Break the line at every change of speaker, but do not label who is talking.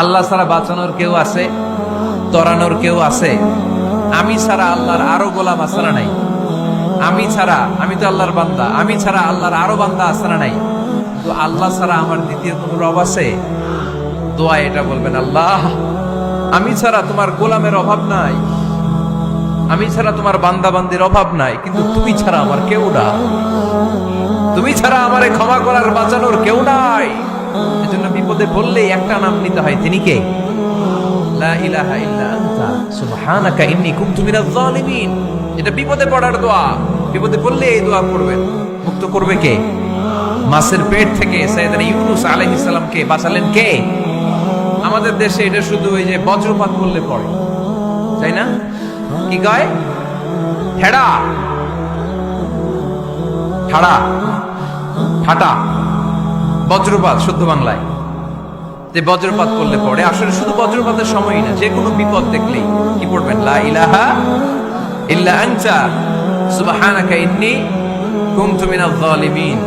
আল্লাহ ছাড়া বাঁচানোর কেউ আছে? তরানোর কেউ আছে? আমি ছাড়া আল্লাহর আরো গোলাম আছে না নাই? আমি তো আল্লাহর বান্দা, আমি ছাড়া আল্লাহর আরো বান্দা আছে না নাই? তো আল্লাহ ছাড়া আমার দ্বিতীয় কোন রব আছে? দোয়া এটা বলবেন, আল্লাহ আমি ছাড়া তোমার গোলামের অভাব নাই, আমি ছাড়া তোমার বান্দা বান্দির অভাব নাই, কিন্তু তুমি ছাড়া আমার কেউ না, তুমি ছাড়া আমারে ক্ষমা করার বাঁচানোর কেউ নাই। এজন্য বিপদে পড়লেই একটা নাম নিতে হয়, তিনি কে? লা ইলাহা ইল্লা আনতা সুবহানাকা ইন্নী কুনতু মিনাজ জালিমিন। এটা বিপদে পড়ার দোয়া। বিপদে পড়লে এই দোয়া করবেন। মুক্ত করবে কে? মাছের পেট থেকে সাইয়েদনা ইউনূস আলাইহিস সালামকে বাঁচালেন কে? আমাদের দেশে এটা শুধু ওই যে বজ্রপাত করলে পড়ে, তাই না? কি কয়? হেডা ঠাড়া ফাটা বজ্রপাত শুদ্ধ বাংলায়। যে বজ্রপাত করলে পড়ে, আসলে শুধু বজ্রপাতের সময়ই না, যে কোনো বিপদ দেখলেই কি পড়বেন? লা ইলাহা ইল্লা আনতা সুবহানাকা ইন্নী কুনতু মিনাজ জালিমিন।